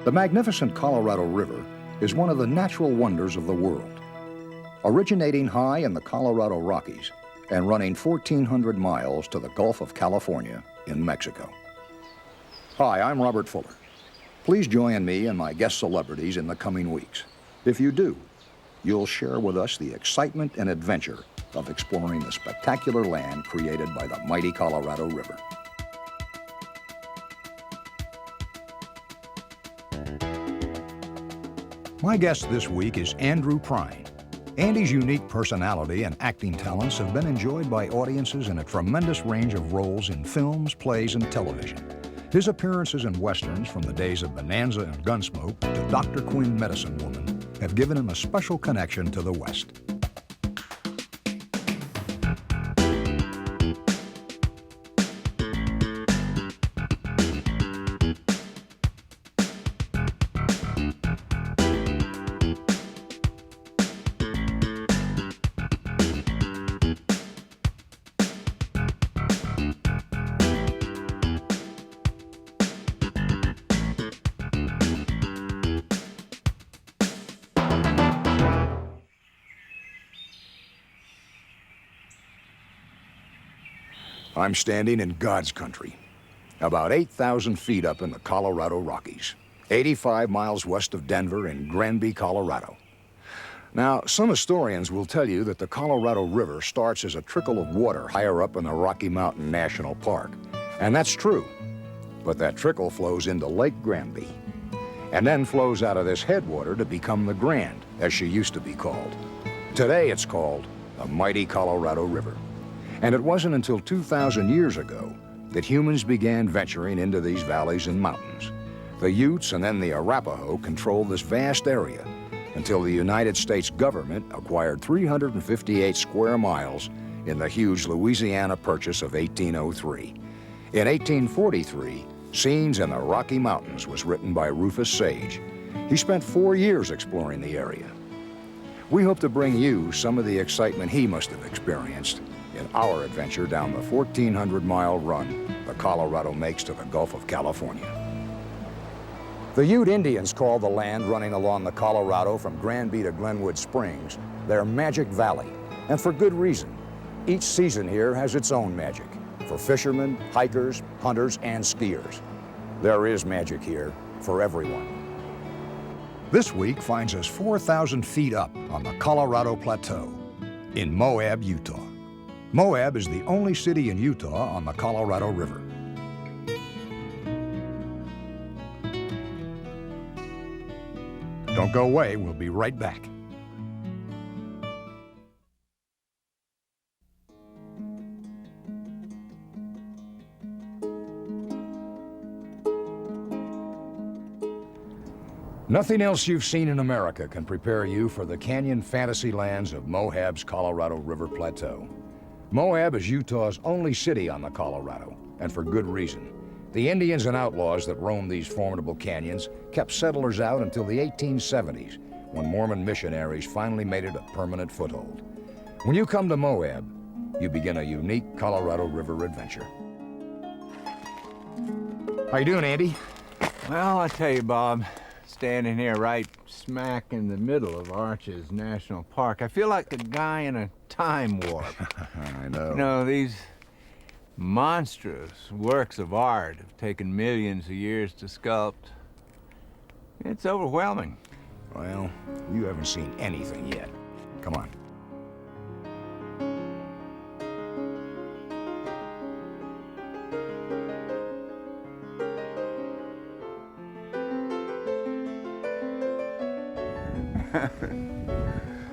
The magnificent Colorado River is one of the natural wonders of the world. Originating high in the Colorado Rockies and running 1,400 miles to the Gulf of California in Mexico. Hi, I'm Robert Fuller. Please join me and my guest celebrities in the coming weeks. If you do, you'll share with us the excitement and adventure of exploring the spectacular land created by the mighty Colorado River. My guest this week is Andrew Prine. Andy's unique personality and acting talents have been enjoyed by audiences in a tremendous range of roles in films, plays, and television. His appearances in westerns from the days of Bonanza and Gunsmoke to Dr. Quinn Medicine Woman have given him a special connection to the West. I'm standing in God's country, about 8,000 feet up in the Colorado Rockies, 85 miles west of Denver in Granby, Colorado. Now, some historians will tell you that the Colorado River starts as a trickle of water higher up in the Rocky Mountain National Park, and that's true. But that trickle flows into Lake Granby, and then flows out of this headwater to become the Grand, as she used to be called. Today it's called the mighty Colorado River. And it wasn't until 2,000 years ago that humans began venturing into these valleys and mountains. The Utes and then the Arapaho controlled this vast area until the United States government acquired 358 square miles in the huge Louisiana Purchase of 1803. In 1843, Scenes in the Rocky Mountains was written by Rufus Sage. He spent 4 years exploring the area. We hope to bring you some of the excitement he must have experienced in our adventure down the 1,400-mile run the Colorado makes to the Gulf of California. The Ute Indians call the land running along the Colorado from Granby to Glenwood Springs their Magic Valley, and for good reason. Each season here has its own magic for fishermen, hikers, hunters, and skiers. There is magic here for everyone. This week finds us 4,000 feet up on the Colorado Plateau in Moab, Utah. Moab is the only city in Utah on the Colorado River. Don't go away, we'll be right back. Nothing else you've seen in America can prepare you for the canyon fantasy lands of Moab's Colorado River Plateau. Moab is Utah's only city on the Colorado, and for good reason. The Indians and outlaws that roamed these formidable canyons kept settlers out until the 1870s, when Mormon missionaries finally made it a permanent foothold. When you come to Moab, you begin a unique Colorado River adventure. How you doing, Andy? Well, I tell you, Bob, standing here right smack in the middle of Arches National Park, I feel like a guy in a time warp. I know. You know, these monstrous works of art have taken millions of years to sculpt. It's overwhelming. Well, you haven't seen anything yet. Come on.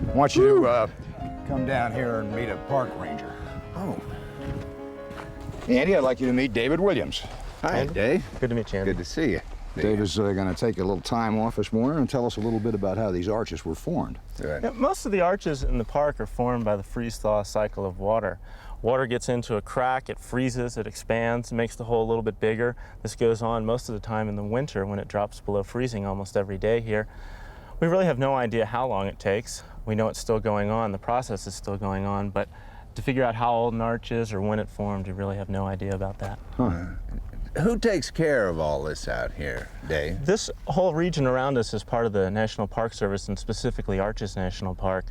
I want you to come down here and meet a park ranger. Oh. Andy, I'd like you to meet David Williams. Hi, Andy. Dave. Good to meet you, Andy. Good to see you. David's going to take a little time off this morning and tell us a little bit about how these arches were formed. Good. Yeah, most of the arches in the park are formed by the freeze-thaw cycle of water. Water gets into a crack, it freezes, it expands, makes the hole a little bit bigger. This goes on most of the time in the winter when it drops below freezing almost every day here. We really have no idea how long it takes. We know it's still going on, the process is still going on, but to figure out how old an arch is or when it formed, we really have no idea about that. Huh. Who takes care of all this out here, Dave? This whole region around us is part of the National Park Service, and specifically Arches National Park.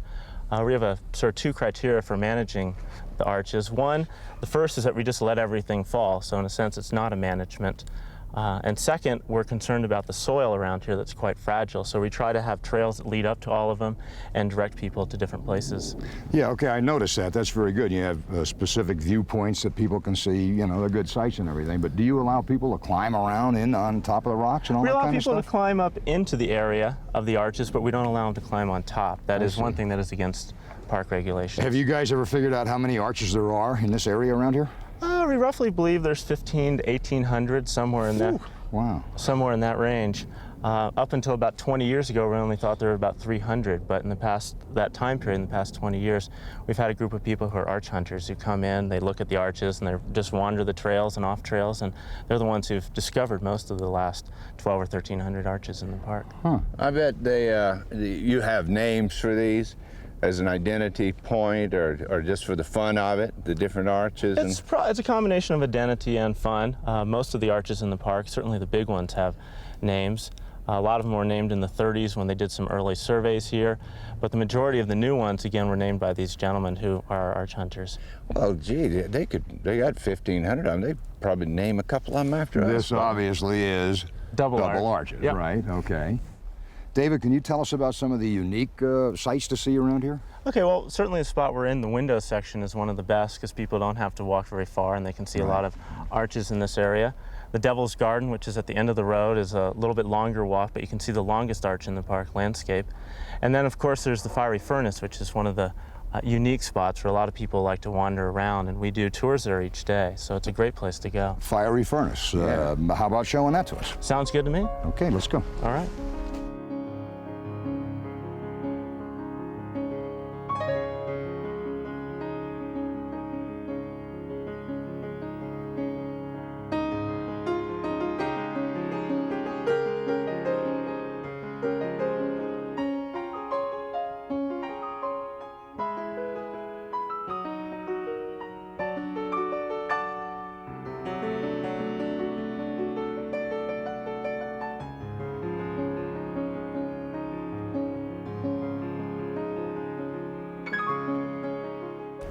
We have sort of two criteria for managing the arches. One, the first is that we just let everything fall, so in a sense it's not a management. And second, we're concerned about the soil around here that's quite fragile, so we try to have trails that lead up to all of them and direct people to different places. Yeah, okay, I noticed that. That's very good. You have specific viewpoints that people can see, you know, they're good sights and everything, but do you allow people to climb around in on top of the rocks and all that kind of stuff? We allow people to climb up into the area of the arches, but we don't allow them to climb on top. That is one thing that is against park regulations. Have you guys ever figured out how many arches there are in this area around here? We roughly believe there's 1,500 to 1,800, somewhere in there. Wow. Somewhere in that range. Up until about 20 years ago, we only thought there were about 300, but in the past, that time period, in the past 20 years, we've had a group of people who are arch hunters who come in, they look at the arches, and they just wander the trails and off trails, and they're the ones who've discovered most of the last 1,200 or 1,300 arches in the park. Huh. I bet you have names for these as an identity point, or just for the fun of it, the different arches? It's a combination of identity and fun. Most of the arches in the park, certainly the big ones, have names. A lot of them were named in the 30s when they did some early surveys here, but the majority of the new ones, again, were named by these gentlemen who are arch hunters. Well, gee, they got 1,500 of them. They probably name a couple of them after us. This obviously is Double arches, Yep. right? Okay. David, can you tell us about some of the unique sights to see around here? Okay, well, certainly the spot we're in, the window section, is one of the best because people don't have to walk very far and they can see a lot of arches in this area. The Devil's Garden, which is at the end of the road, is a little bit longer walk, but you can see the longest arch in the park landscape. And then, of course, there's the Fiery Furnace, which is one of the unique spots where a lot of people like to wander around, and we do tours there each day, so it's a great place to go. Fiery Furnace. How about showing that to us? Sounds good to me. Okay, let's go. All right.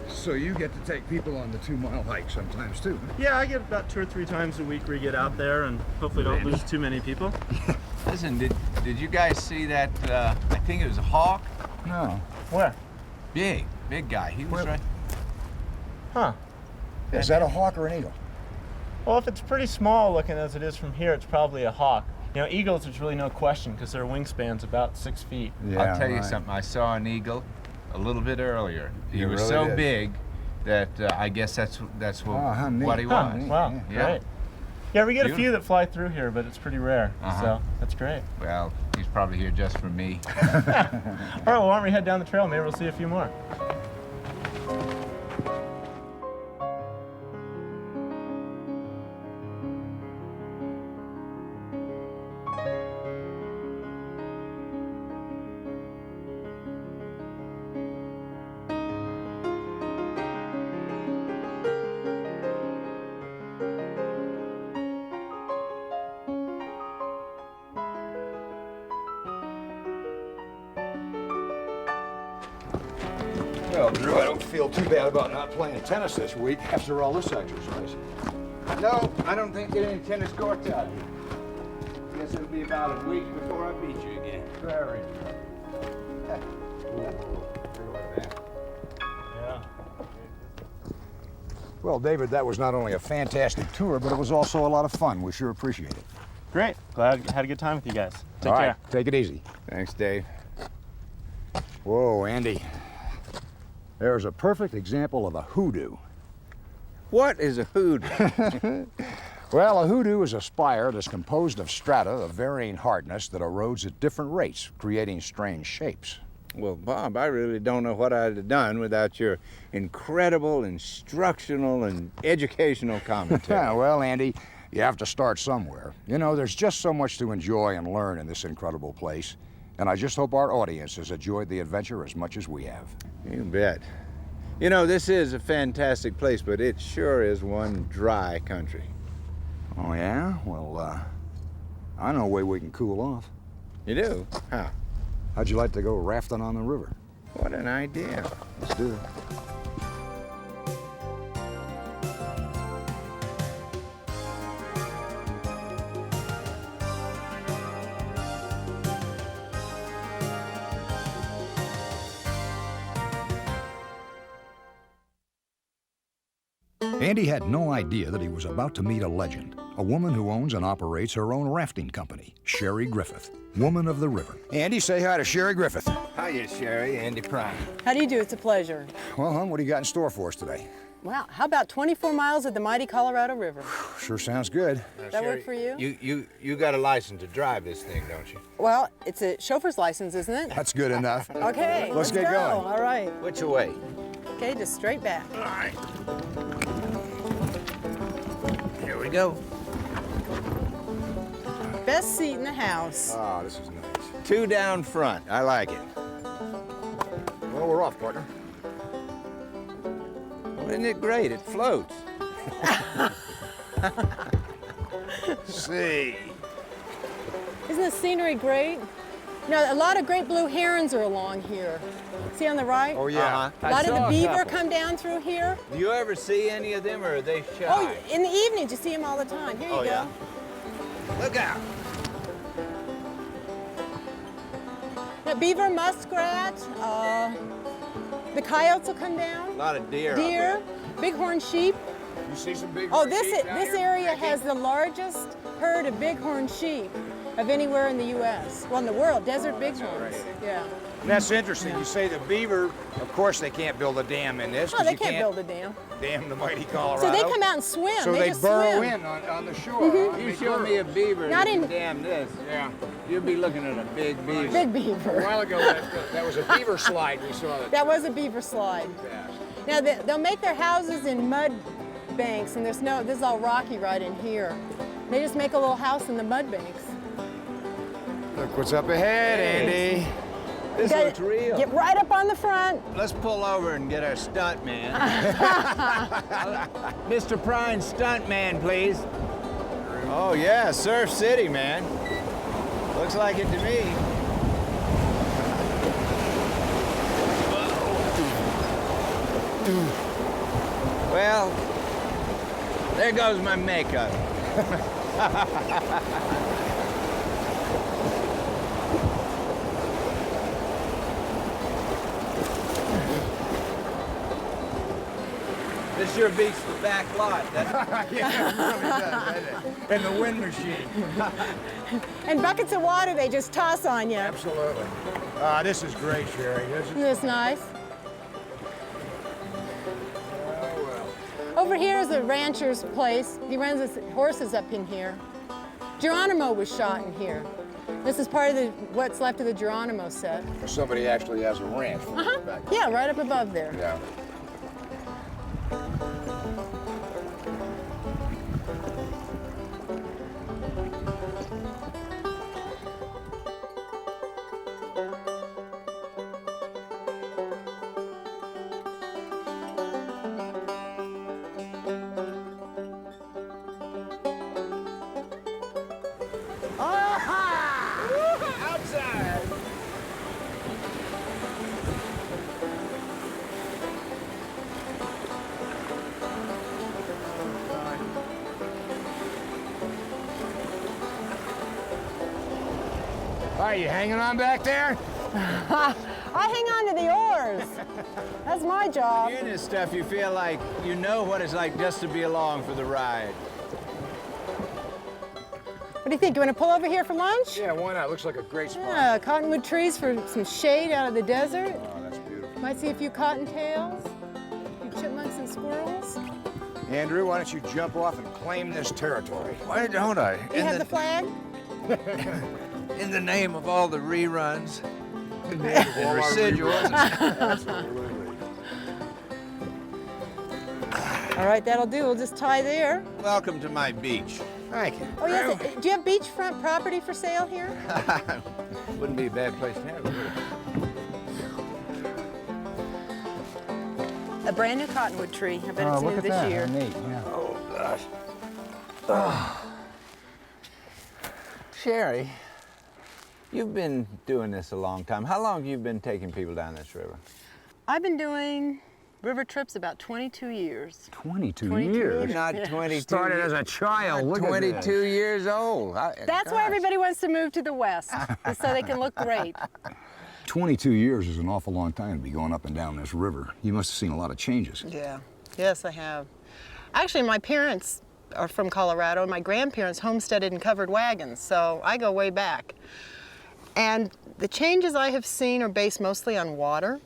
So you get to take people on the 2-mile hike sometimes too, huh? Yeah, I get about 2 or 3 times a week where we get out there and hopefully don't lose too many people. Listen, did you guys see that, I think it was a hawk? No. Where? Big guy. He was right. Huh. Is that a hawk or an eagle? Well, if it's pretty small looking as it is from here, it's probably a hawk. You know, eagles, there's really no question because their wingspan's about 6 feet. I'll tell you something. I saw an eagle a little bit earlier. He was really so did. big that I guess that's what he Huh, was. wow, Yeah. great. Yeah, we get a few Beautiful. that fly through here, but it's pretty rare, so that's great. Well, he's probably here just for me. All right, well, why don't we head down the trail? Maybe we'll see a few more. Well, Drew, I don't feel too bad about not playing tennis this week after all this exercise. No, I don't think there are any tennis courts out here. Guess it'll be about a week before I beat you again. Very. Yeah. Well, David, that was not only a fantastic tour, but it was also a lot of fun. We sure appreciate it. Great. Glad I had a good time with you guys. Take All care. right, take it easy. Thanks, Dave. Whoa, Andy. There's a perfect example of a hoodoo. What is a hoodoo? Well, a hoodoo is a spire that's composed of strata of varying hardness that erodes at different rates, creating strange shapes. Well, Bob, I really don't know what I'd have done without your incredible instructional and educational commentary. Yeah, well, Andy, you have to start somewhere. You know, there's just so much to enjoy and learn in this incredible place. And I just hope our audience has enjoyed the adventure as much as we have. You bet. You know, this is a fantastic place, but it sure is one dry country. Oh, yeah? Well, I know a way we can cool off. You do? How? How'd you like to go rafting on the river? What an idea. Let's do it. Andy had no idea that he was about to meet a legend, a woman who owns and operates her own rafting company, Sherry Griffith, woman of the river. Andy, say hi to Sherry Griffith. Hiya, Sherry. Andy Prime. How do you do? It's a pleasure. Well, hon, what do you got in store for us today? Wow, how about 24 miles of the mighty Colorado River? Sure sounds good. That work for you? You got a license to drive this thing, don't you? Well, it's a chauffeur's license, isn't it? That's good enough. Okay, Let's get go. going. All right. Which way? Okay, just straight back. All right. Here we go. Best seat in the house. Ah, this is nice. 2 down front. I like it. Well, we're off, partner. Well, isn't it great? It floats. See. Isn't the scenery great? Now, a lot of great blue herons are along here. See on the right? Oh, yeah. A lot of the beaver come down through here. Do you ever see any of them, or are they shy? Oh, in the evenings, you see them all the time. Here you go. Yeah. Look out. Now, beaver, muskrat, the coyotes will come down. A lot of deer. Deer, bighorn sheep. You see some big Oh, this area has the largest herd of bighorn sheep of anywhere in the U.S. Well, in the world, desert bighorns. Yeah. That's interesting. You say the beaver, of course they can't build a dam in this. Oh, 'cause they you can't build a dam. dam the mighty Colorado. So they come out and swim. So they just burrow swim. in on the shore. huh? You show me a beaver Not that in- can dam this. Yeah. You'll be looking at a big beaver. Big A beaver. while ago, that was a beaver slide we saw. That was a beaver slide. Now, they'll make their houses in mud banks, and this is all rocky right in here. They just make a little house in the mud banks. Look what's up ahead, Andy. This Gotta looks real. Get right up on the front. Let's pull over and get our stunt man. Mr. Prine, stunt man, please. Oh yeah, Surf City, man. Looks like it to me. Well, there goes my makeup. This sure beats the back lot, doesn't it? Yeah, it really does, doesn't it? And the wind machine. And buckets of water they just toss on you. Absolutely. This is great, Sherry. Isn't this nice? Over here is a rancher's place. He runs his horses up in here. Geronimo was shot in here. This is part of what's left of the Geronimo set. Somebody actually has a ranch. Back there. Yeah, right up above there. Yeah. Outside. Are you hanging on back there? I hang on to the oars. That's my job. Hearing this stuff, you feel like you know what it's like just to be along for the ride. What do you think? You want to pull over here for lunch? Yeah, why not? Looks like a great spot. Yeah, cottonwood trees for some shade out of the desert. Oh, that's beautiful. Might see a few cottontails, a few chipmunks and squirrels. Andrew, why don't you jump off and claim this territory? Why don't I? You have the flag? In the name of all the reruns and all our residuals. Absolutely. All right, that'll do. We'll just tie there. Welcome to my beach. Thank you. Oh, yes. Do you have beachfront property for sale here? Wouldn't be a bad place to have it, would it? A brand new cottonwood tree. I bet it's new this year. Neat. Yeah. Oh, gosh. Sherry, you've been doing this a long time. How long have you been taking people down this river? I've been doing river trips about 22 years. 22 22 years. years. Not 22. Started as a child. Look at 22 years old. That's why everybody wants to move to the west, is so they can look great. 22 years is an awful long time to be going up and down this river. You must have seen a lot of changes. Yeah, yes, I have. Actually, my parents are from Colorado, and my grandparents homesteaded and covered wagons, so I go way back. And the changes I have seen are based mostly on water,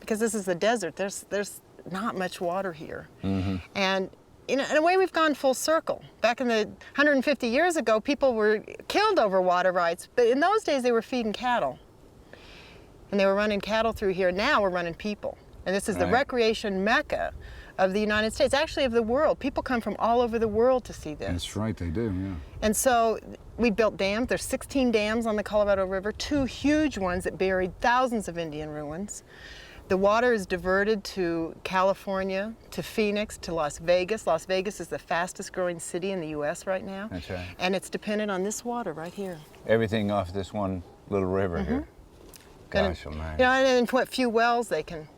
because this is the desert. There's not much water here. And in a way, we've gone full circle. Back in the 150 years ago, people were killed over water rights, but in those days, they were feeding cattle. And they were running cattle through here. Now we're running people. And this is the recreation mecca of the United States, actually of the world. People come from all over the world to see this. That's right, they do, yeah. And so we built dams. There's 16 dams on the Colorado River, 2 huge ones that buried thousands of Indian ruins. The water is diverted to California, to Phoenix, to Las Vegas. Las Vegas is the fastest growing city in the US right now. That's right. And it's dependent on this water right here. Everything off this one little river here. Gosh, And, almighty. you know, and what few wells they can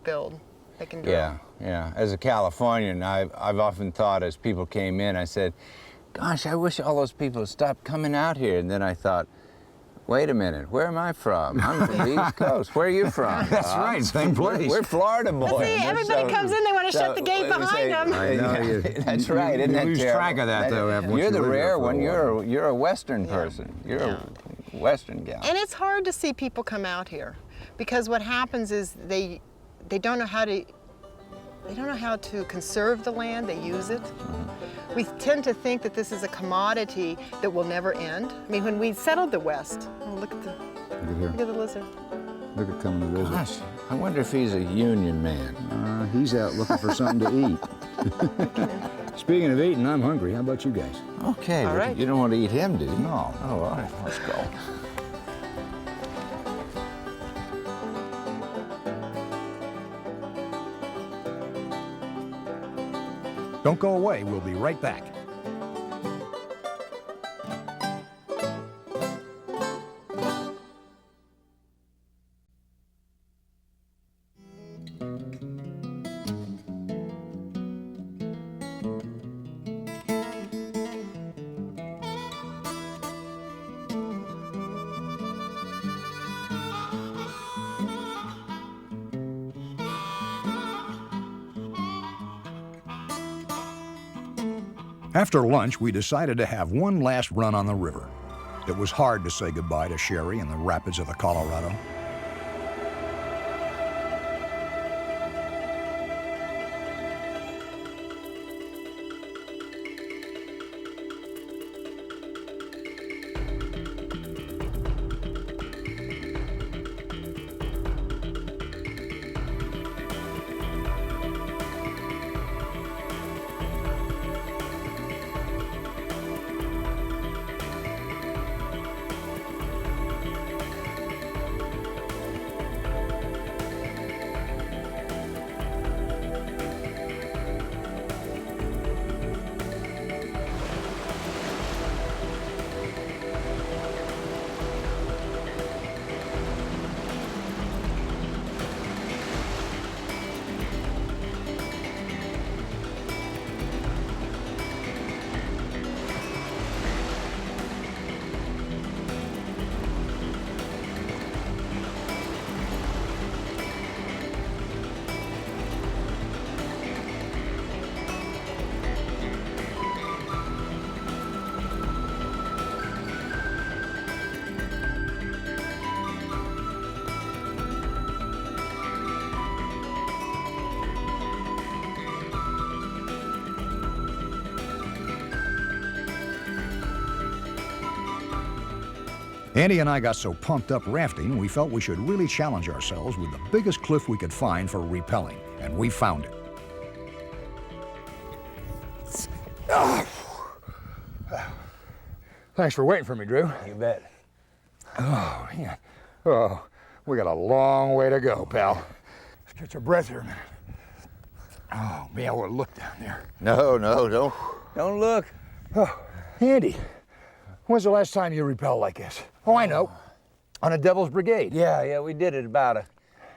build, they can drill. Yeah, yeah. As a Californian, I've often thought as people came in, I said, gosh, I wish all those people had stopped coming out here. And then I thought, wait a minute, where am I from? I'm from the East Coast. Where are you from? That's right, same place. We're Florida boys. But see, everybody comes in, they want to shut the gate behind them. I know, That's right, isn't you that lose terrible? track of that, though, once You're you the live there rare for a one. while. You're a Western person. You're a Western gal. And it's hard to see people come out here, because what happens is they don't know how to conserve the land. They use it. We tend to think that this is a commodity that will never end. I mean, when we settled the West, oh, look at the lizard. Look at coming to visit. Gosh, I wonder if he's a union man. He's out looking for something to eat. Speaking of eating, I'm hungry. How about you guys? Okay, All but right. you don't want to eat him, do you? No. Oh, all right, let's go. Don't go away. We'll be right back. After lunch, we decided to have one last run on the river. It was hard to say goodbye to Sherry and the rapids of the Colorado. Andy and I got so pumped up rafting, we felt we should really challenge ourselves with the biggest cliff we could find for rappelling, and we found it. Thanks for waiting for me, Drew. You bet. Oh, yeah. Oh, we got a long way to go, pal. Let's catch our breath here a minute. Oh, man, we'll look down there. No, don't look. Oh, Andy, When's the last time you rappelled like this? Oh, I know. On a Devil's Brigade. Yeah, we did it about a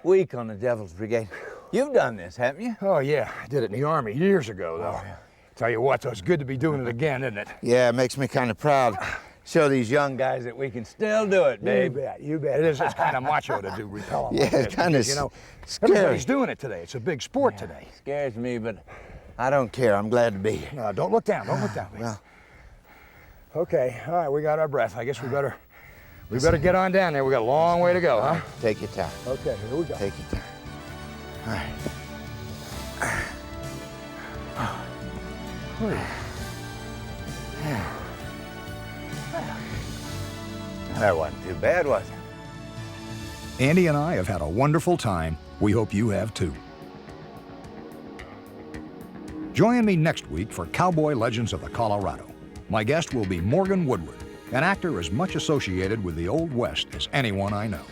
week on the Devil's Brigade. You've done this, haven't you? Oh, yeah. I did it in the Army years ago, though. Oh, yeah. Tell you what, though, it's good to be doing it again, isn't it? Yeah, it makes me kind of proud. Show these young guys that we can still do it, babe. You bet, you bet. It is. It's kind of macho to do rappelling. Yeah, like it's this kind of because, you know, scary. everybody's doing it today. It's a big sport today. Scares me, but I don't care. I'm glad to be here. No, don't look down. Don't look down. Well, Okay. All right, we got our breath. I guess we better get on down there. We got a long way to go, huh? take your time. Okay, here we go. Take your time. All right. That wasn't too bad, was it? Andy and I have had a wonderful time. We hope you have too. Join me next week for Cowboy Legends of the Colorado. My guest will be Morgan Woodward, an actor as much associated with the Old West as anyone I know.